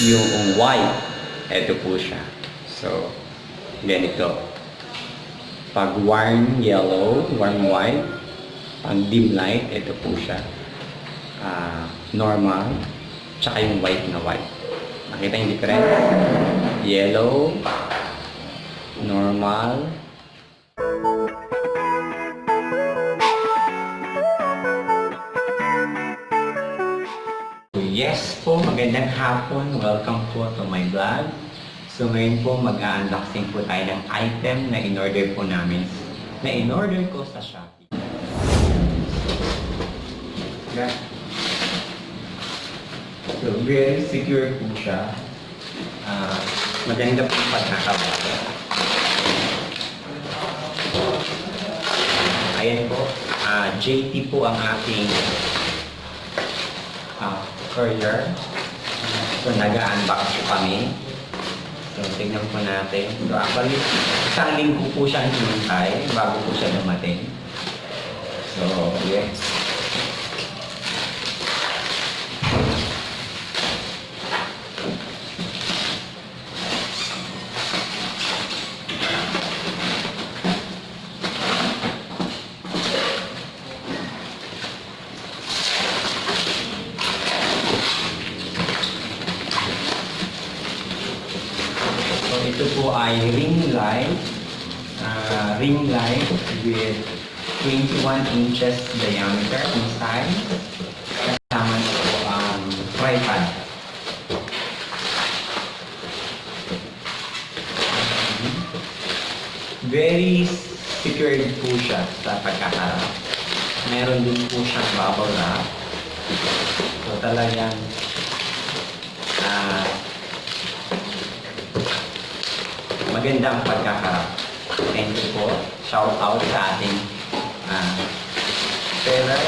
Yung white, ito po siya. So, ganito. Pag warm yellow, warm white, pag dim light, ito po siya. Normal, tsaka yung white na white. Nakita yung difference? Yellow, normal. Yes po, magandang hapon. Welcome po to my vlog. So ngayon po mag-unboxing po tayo ng item na in-order po namin. Na in-order ko sa Shopee. So very secure po siya. Maganda po yung pagkakabasa. Ayan po, JT po ang aking courier. So nag-unbox po kami. So tignan po natin. So actually, isang linggo po siya hinintay bago po siya dumating. So yes. So ito po ay ring light with 21 inches diameter inside. Kasama na po ang tripod. Very secured po siya sa pagkakarap. Meron din po siyang bubble wrap. So talagang maganda ang pagkakarap. Thank you po. Shout out sa ating seller.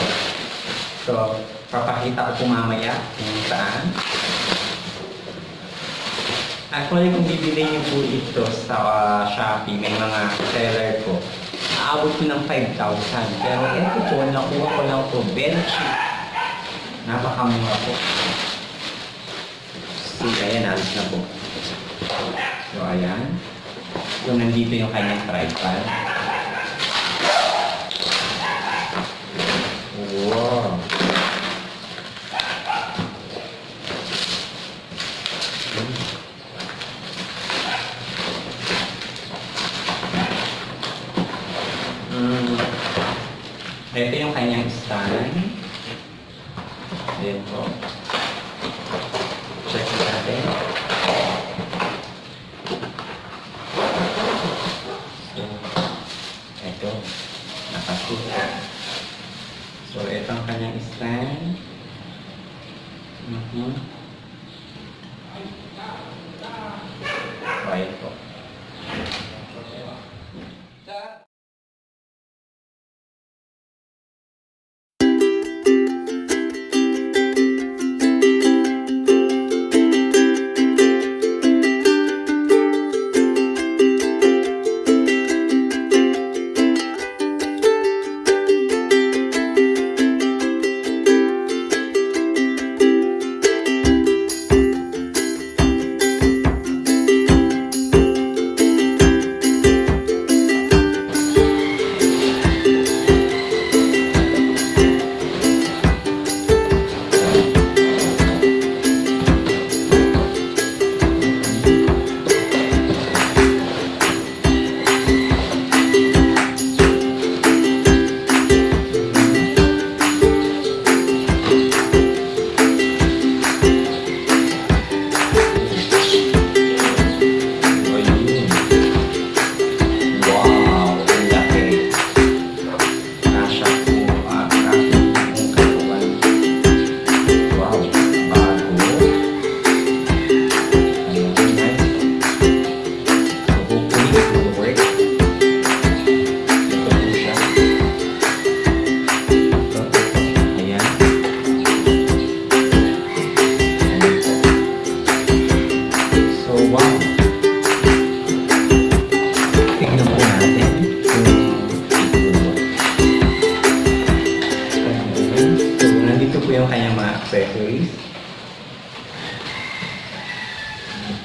So, papakita ko po mamaya kung saan. Actually, kung bibili niyo po ito sa Shopee, may mga seller po, aabot ko ng 5,000. Pero ito po, nakuha ko lang po, very cheap. Napakamura po. So, ayan, alis na po. So, ayan. So, nandito yung kanyang tripod. Wow! Ito yung kanyang stand. Ayan po. Check natin. Ito, nakasuot. So, ito ang kanyang stand. So, ayan po.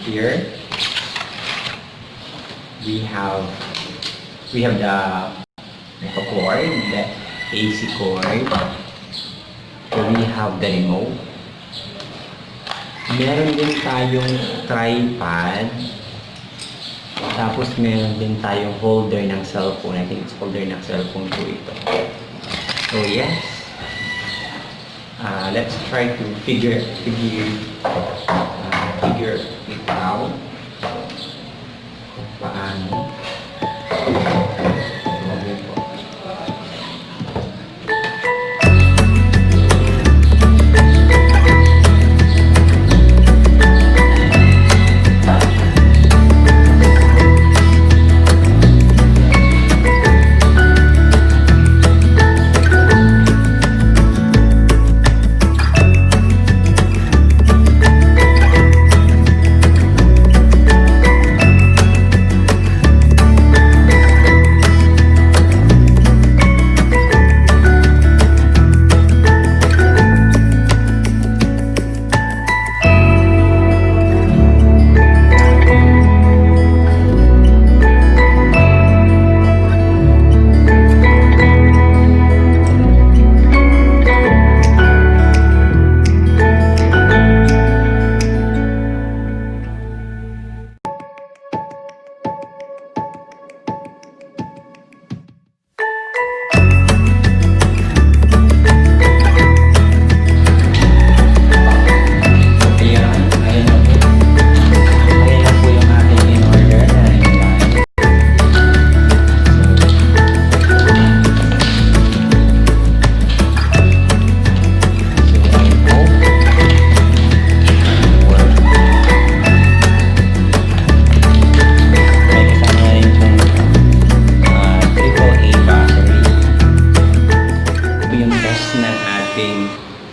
here we have the cord, the AC cord. So we have the remote. Meron din tayong tripod. Tapos meron din tayong holder ng cellphone. I think it's holder ng cellphone po ito. So yes. Let's try to figure it out. Paano? Okay po.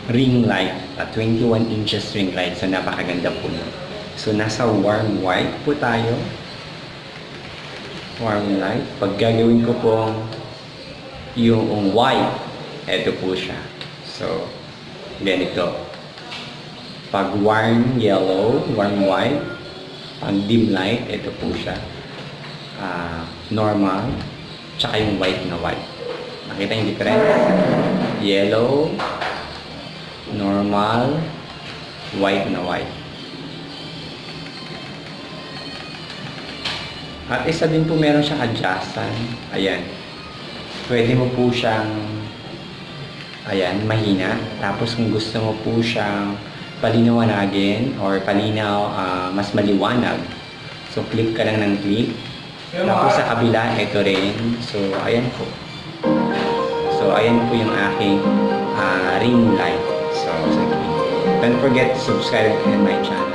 Ring light, a 21 inches ring light. So napakaganda po na. So nasa warm white po tayo. Warm light. Pag gagawin ko po yung white, eto po siya. So ganito. Pag warm yellow, warm white, pag dim light, eto po siya. Normal, tsaka yung white na white. Nakita yung difference? Yellow, normal, white na white. At isa din po meron siyang adjustan. Ayan. Pwede mo po siyang mahina. Tapos kung gusto mo po siyang palinawanagin or palinaw, mas maliwanag. So click ka lang ng click. Tapos sa kabila, ito rin. So ayan po. So ayan po yung aking ring light. So, don't forget to subscribe to my channel.